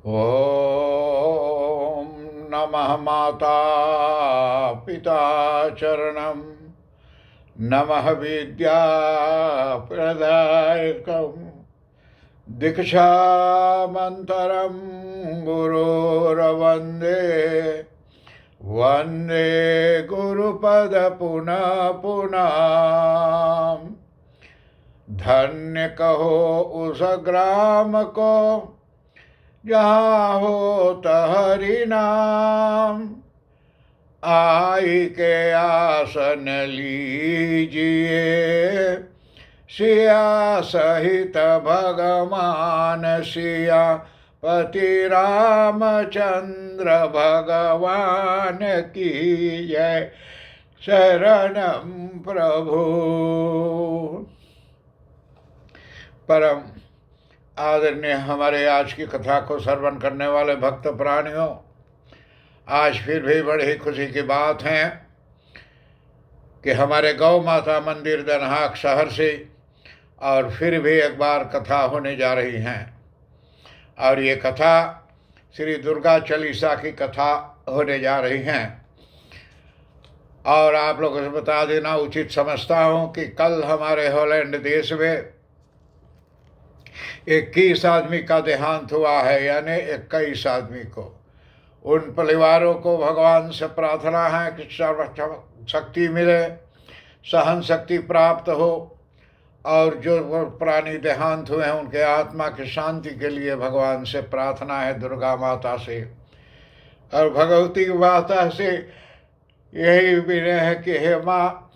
ॐ नमः माता पिता चरणं नमः विद्याप्रदायकं दीक्षामन्तरं गुरोर्वन्दे वन्दे गुरुपद पुनः पुनः। धन्य कहो उस ग्राम को जहाँ होत हरि नाम, आई के आसन लीजिए सिया सहित भगवान सिया पति रामचंद्र भगवान की जय। शरणम प्रभु। परम आदरणीय हमारे आज की कथा को श्रवण करने वाले भक्त प्राणियों, आज फिर भी बड़ी खुशी की बात है कि हमारे गौ माता मंदिर दनहाक शहर से और फिर भी एक बार कथा होने जा रही हैं। और ये कथा श्री दुर्गा चालीसा की कथा होने जा रही हैं। और आप लोगों से बता देना उचित समझता हूँ कि कल हमारे हॉलैंड देश में 21 आदमी का देहांत हुआ है, यानी 21 आदमी को। उन परिवारों को भगवान से प्रार्थना है कि सर्व शक्ति मिले, सहन शक्ति प्राप्त हो, और जो प्राणी देहांत हुए हैं उनके आत्मा की शांति के लिए भगवान से प्रार्थना है, दुर्गा माता से और भगवती माता से यही विनय है कि हे माँ,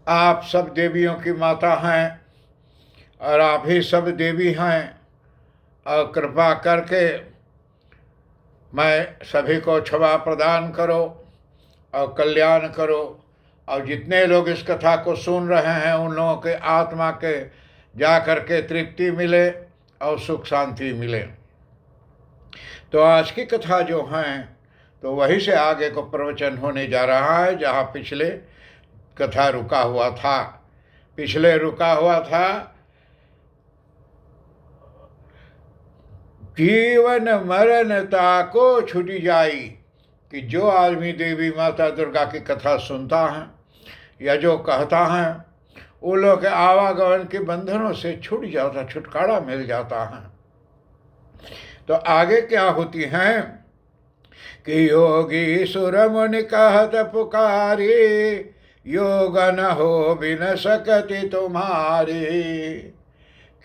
आप सब देवियों की माता हैं और आप ही सब देवी हैं, और कृपा करके मैं सभी को क्षमा प्रदान करो और कल्याण करो, और जितने लोग इस कथा को सुन रहे हैं उन लोगों के आत्मा के जा कर के तृप्ति मिले और सुख शांति मिले। तो आज की कथा जो हैं तो वहीं से आगे को प्रवचन होने जा रहा है, जहाँ पिछले कथा रुका हुआ था। पिछले रुका हुआ था जीवन मरणता को छुटी जाई, कि जो आदमी देवी माता दुर्गा की कथा सुनता है या जो कहता है उन लोग के आवागमन के बंधनों से छूट जाता, छुटकारा मिल जाता है। तो आगे क्या होती हैं कि योगी सुर मुनि कहत पुकारी, योग न हो बिन सकति तुम्हारी।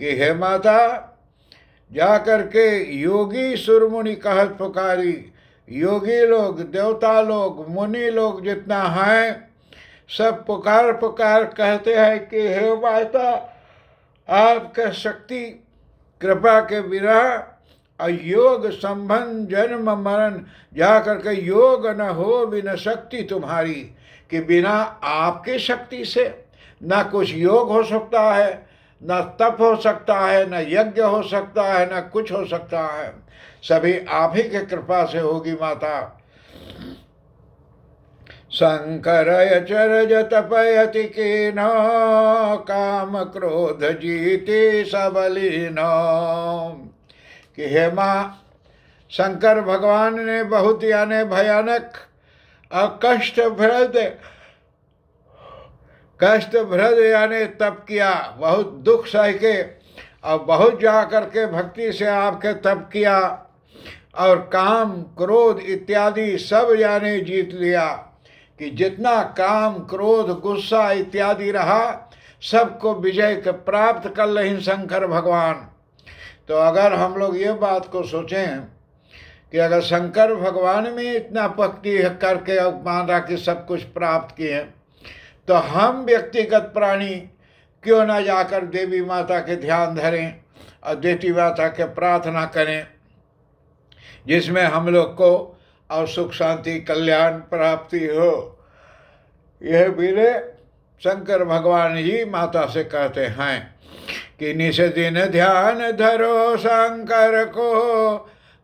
कि हे माता, जा करके योगी सुरमुनि कहत पुकारी, योगी लोग, देवता लोग, मुनि लोग जितना हैं सब पुकार पुकार कहते हैं कि हे माता, आपका शक्ति कृपा के बिना अयोग संबंध जन्म मरण, जा करके योग न हो बिना शक्ति तुम्हारी, कि बिना आपकी शक्ति से न कुछ योग हो सकता है, न तप हो सकता है, न यज्ञ हो सकता है, न कुछ हो सकता है, सभी आप ही के कृपा से होगी माता। शंकर चरज तपयति कीन, काम क्रोध जीते सबलीन। कि हे माँ, शंकर भगवान ने बहुत यानी भयानक और कष्टभ्रद यानी तप किया, बहुत दुख सह के और बहुत जा कर के भक्ति से आपके तप किया, और काम क्रोध इत्यादि सब यानी जीत लिया, कि जितना काम क्रोध गुस्सा इत्यादि रहा सबको विजय के प्राप्त कर रहे शंकर भगवान। तो अगर हम लोग ये बात को सोचें कि अगर शंकर भगवान में इतना भक्ति करके माना कि सब कुछ प्राप्त किए, तो हम व्यक्तिगत प्राणी क्यों ना जाकर देवी माता के ध्यान धरें और देवी माता के प्रार्थना करें, जिसमें हम लोग को और सुख शांति कल्याण प्राप्ति हो। यह विनय शंकर भगवान ही माता से कहते हैं कि निस दिन ध्यान धरो शंकर को,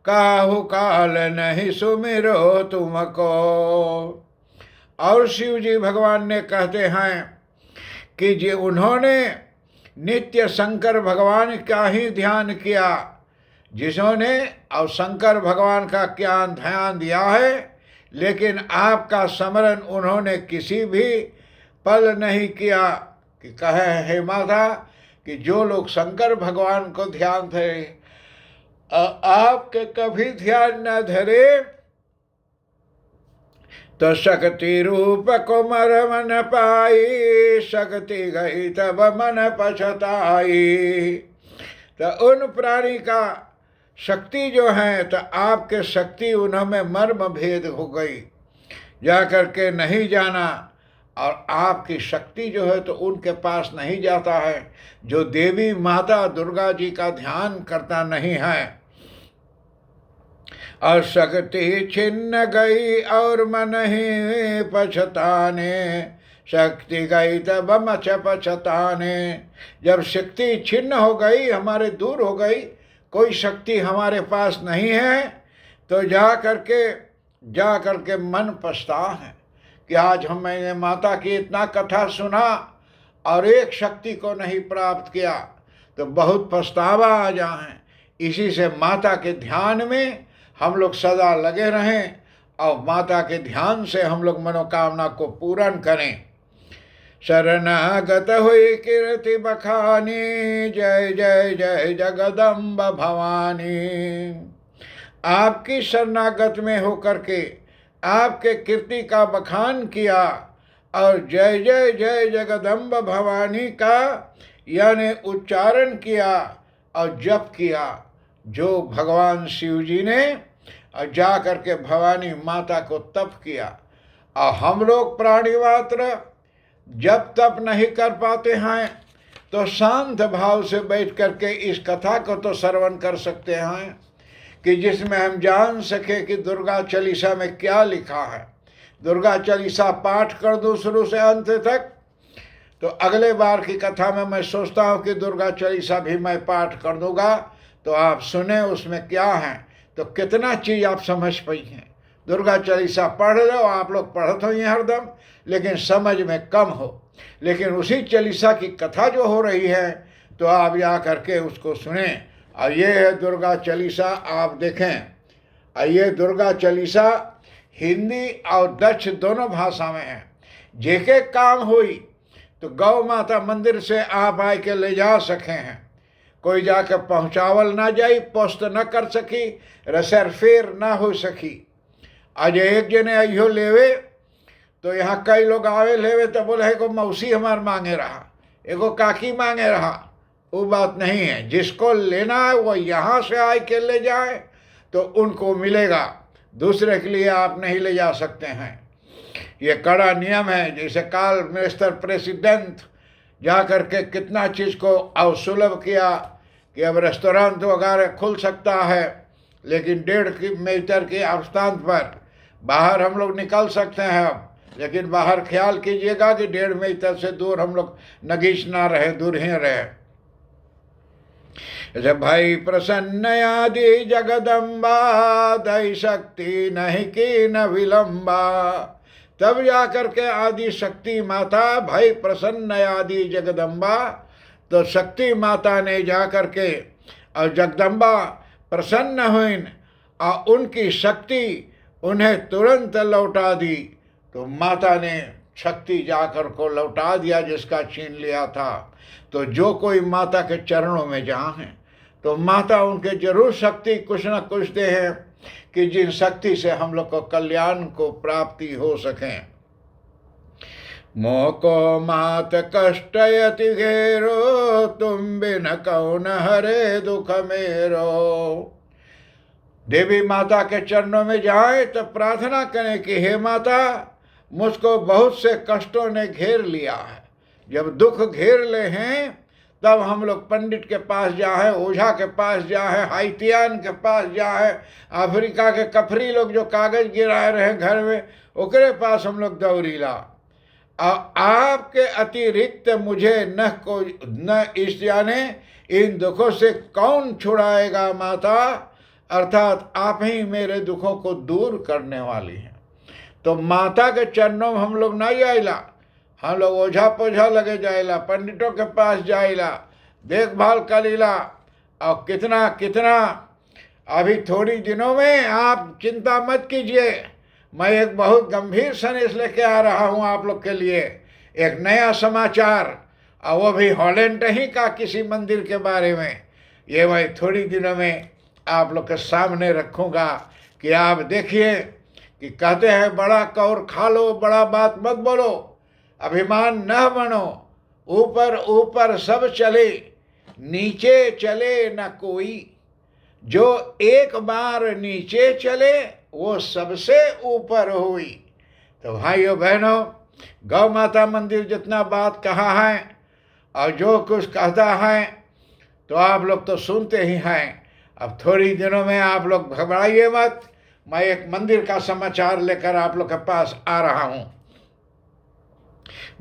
काहू काल नहीं सुमिरो तुमको। और शिव जी भगवान ने कहते हैं कि जो उन्होंने नित्य शंकर भगवान का ही ध्यान किया, जिन्होंने और शंकर भगवान का क्या ध्यान दिया है, लेकिन आपका स्मरण उन्होंने किसी भी पल नहीं किया। कि कहे हे माता कि जो लोग शंकर भगवान को ध्यान धरे, आपके कभी ध्यान न धरे तो शक्ति रूप को मरम न पाई, शक्ति गई तब मन पछताई। तो उन प्राणी का शक्ति जो है, तो आपके शक्ति उन्होंने मर्म भेद हो गई, जा करके नहीं जाना, और आपकी शक्ति जो है तो उनके पास नहीं जाता है जो देवी माता दुर्गा जी का ध्यान करता नहीं है। और शक्ति छिन्न गई और मन ही पछताने, शक्ति गई तब मच पछताने। जब शक्ति छिन्न हो गई, हमारे दूर हो गई, कोई शक्ति हमारे पास नहीं है, तो जा करके मन पछता है कि आज मैंने माता की इतना कथा सुना और एक शक्ति को नहीं प्राप्त किया, तो बहुत पछतावा आ जाए। इसी से माता के ध्यान में हम लोग सदा लगे रहें और माता के ध्यान से हम लोग मनोकामना को पूर्ण करें। शरणागत हुई कीर्ति बखानी, जय जय जय जगदम्ब भवानी। आपकी शरणागत में होकर के आपके कीर्ति का बखान किया और जय जय जय जगदम्ब भवानी का यानी उच्चारण किया और जप किया, जो भगवान शिव जी ने और जा करके भवानी माता को तप किया। और हम लोग प्राणी मात्र जब तप नहीं कर पाते हैं तो शांत भाव से बैठ करके इस कथा को तो श्रवण कर सकते हैं कि जिसमें हम जान सके कि दुर्गा चालीसा में क्या लिखा है। दुर्गा चालीसा पाठ कर दूँ शुरू से अंत तक, तो अगले बार की कथा में मैं सोचता हूँ कि दुर्गा चालीसा भी मैं पाठ कर दूँगा, तो आप सुने उसमें क्या है, तो कितना चीज़ आप समझ पाई हैं। दुर्गा चालीसा पढ़ लो, आप लोग पढ़ते हो हरदम, लेकिन समझ में कम हो। लेकिन उसी चालीसा की कथा जो हो रही है, तो आप जा करके उसको सुने। और ये है दुर्गा चालीसा, आप देखें। और ये दुर्गा चालीसा हिंदी और दक्ष दोनों भाषा में है। जेके काम हुई तो गौ माता मंदिर से आप आए के ले जा सके हैं। कोई जाकर पहुँचावल ना जाई, पोस्ट न कर सकी, रसर फेर ना हो सकी। आज एक जने अयो लेवे तो यहाँ कई लोग आवे लेवे तो बोले को मौसी हमार मांगे रहा, एगो काकी मांगे रहा। वो बात नहीं है। जिसको लेना है वो यहाँ से आए के ले जाए तो उनको मिलेगा, दूसरे के लिए आप नहीं ले जा सकते हैं। ये कड़ा नियम है। जैसे काल मिनिस्टर प्रेसिडेंट जा करके कितना चीज़ को अवसुलभ किया कि अब रेस्टोरेंट वगैरह खुल सकता है, लेकिन 1.5 मीटर के स्थान पर बाहर हम लोग निकल सकते हैं अब। लेकिन बाहर ख्याल कीजिएगा कि 1.5 मीटर से दूर हम लोग नगीच ना रहे, दूर ही रहे। जैसे भाई प्रसन्न आदि जगदम्बा, दई शक्ति नहीं की न विलंबा। तब जा करके आदि शक्ति माता भाई प्रसन्न आदि जगदम्बा, तो शक्ति माता ने जा करके और जगदम्बा प्रसन्न हुई और उनकी शक्ति उन्हें तुरंत लौटा दी। तो माता ने शक्ति जाकर को लौटा दिया जिसका छीन लिया था। तो जो कोई माता के चरणों में जहाँ हैं तो माता उनके जरूर शक्ति कुछ न कुछ दे हैं कि जिन शक्ति से हम लोग को कल्याण को प्राप्ति हो सकें। मोह को मात कष्ट यति घेरो, तुम बिन कौन हरे दुख मेरो। देवी माता के चरणों में जाए तो प्रार्थना करें कि हे माता, मुझको बहुत से कष्टों ने घेर लिया है। जब दुख घेर ले हैं तब हम लोग पंडित के पास जाए, ओझा के पास जाए, हाइतियान के पास जाए, अफ्रीका के कफरी लोग जो कागज गिराए रहे घर में, ओकरे पास हम लोग दौड़ीला। आपके अतिरिक्त मुझे न इस जाने इन दुखों से कौन छुड़ाएगा माता, अर्थात आप ही मेरे दुखों को दूर करने वाली हैं। तो माता के चरणों में हम लोग ना जाइला, हम लोग ओझा पोझा लगे जाइला, पंडितों के पास जाइला, देखभाल करीला और कितना कितना अभी थोड़ी दिनों में आप चिंता मत कीजिए, मैं एक बहुत गंभीर संदेश लेके आ रहा हूँ आप लोग के लिए, एक नया समाचार, और वो भी हॉलैंड ही का किसी मंदिर के बारे में। ये मैं थोड़ी दिनों में आप लोग के सामने रखूँगा कि आप देखिए कि कहते हैं बड़ा कौर खा लो, बड़ा बात मत बोलो, अभिमान न बनो, ऊपर ऊपर सब चले, नीचे चले न कोई, जो एक बार नीचे चले वो सबसे ऊपर हुई। तो भाइयों बहनों, गौ माता मंदिर जितना बात कहा है और जो कुछ कहता है तो आप लोग तो सुनते ही हैं। अब थोड़ी दिनों में आप लोग घबराइए मत, मैं एक मंदिर का समाचार लेकर आप लोग के पास आ रहा हूँ।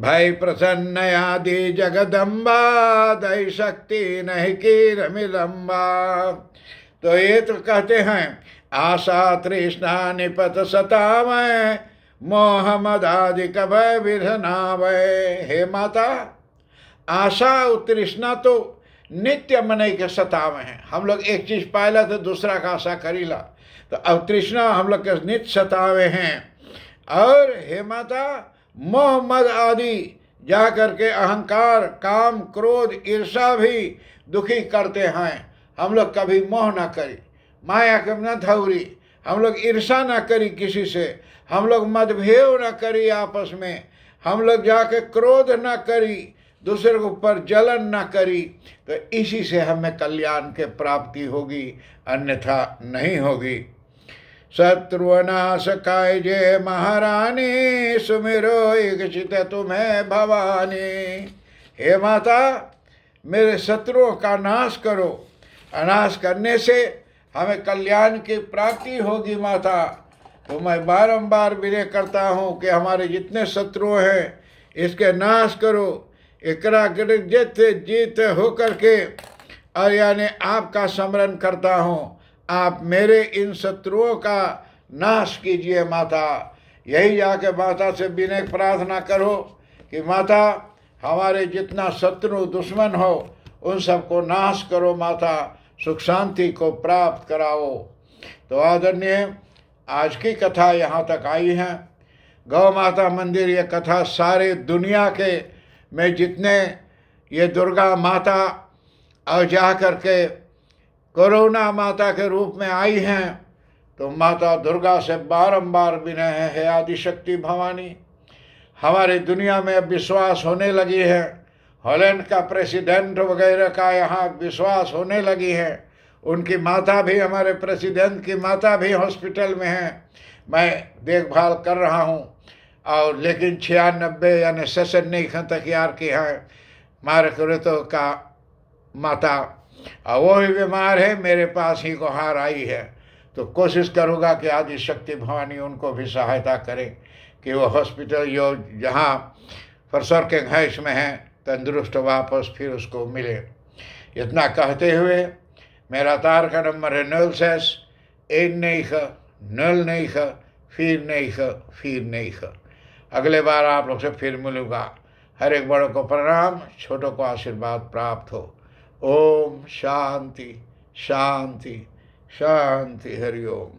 भय प्रसन्न आदि जगदम्बा, दई शक्ति नहीं की रमिलम्बा। तो ये तो कहते हैं आशा तृष्णा निपत सतावै, मोह मद आदि कभय विधनावै। हे माता, आशा और तृष्णा तो नित्य मन के सतावे हैं। हम लोग एक चीज पायला तो दूसरा का आशा करीला, तो अब तृष्णा हम लोग के नित्य सतावे हैं। और हे माता, मोह मद आदि जा करके अहंकार, काम, क्रोध, ईर्षा भी दुखी करते हैं। हम लोग कभी मोह ना करी, माया के न धौरी, हम लोग ईर्षा ना करी किसी से, हम लोग मतभेद ना करी आपस में, हम लोग जाके क्रोध ना करी, दूसरे के ऊपर जलन ना करी। तो इसी से हमें कल्याण के प्राप्ति होगी, अन्यथा नहीं होगी। शत्रुनाश काय जय महारानी, सुमिरो इच्छित तुम्हें भवानी। हे माता, मेरे शत्रुओं का नाश करो, अनाश करने से हमें कल्याण की प्राप्ति होगी माता। तो मैं बारंबार विनय करता हूँ कि हमारे जितने शत्रु हैं इसके नाश करो, एकाग्र जीत हो करके, और यानी आपका स्मरण करता हूँ, आप मेरे इन शत्रुओं का नाश कीजिए माता। यही जाके माता से विनय प्रार्थना करो कि माता, हमारे जितना शत्रु दुश्मन हो उन सबको नाश करो माता, सुख शांति को प्राप्त कराओ। तो आदरणीय, आज की कथा यहाँ तक आई है। गौ माता मंदिर, ये कथा सारे दुनिया के में जितने ये दुर्गा माता और जा करके कोरोना माता के रूप में आई हैं, तो माता दुर्गा से बारंबार विनय है, हे आदिशक्ति भवानी, हमारी दुनिया में अब विश्वास होने लगी है, हॉलैंड का प्रेसिडेंट वगैरह का यहाँ विश्वास होने लगी है, उनकी माता भी, हमारे प्रेसिडेंट की माता भी हॉस्पिटल में है, मैं देखभाल कर रहा हूँ। और लेकिन 96 यानी सेशन नहीं तक यार की है मारे कुरेतो का माता, और वो भी बीमार है, मेरे पास ही को हार आई है। तो कोशिश करूँगा कि आदि शक्ति भवानी उनको भी सहायता करें कि वो हॉस्पिटल जो जहाँ फरसर के घैस में है तंदुरुस्त वापस फिर उसको मिले। इतना कहते हुए मेरा तार का नंबर है 06-19-094-4। अगले बार आप लोग से फिर मिलूँगा। हर एक बड़ों को प्रणाम, छोटों को आशीर्वाद प्राप्त हो। ओम शांति शांति शांति, हरिओम।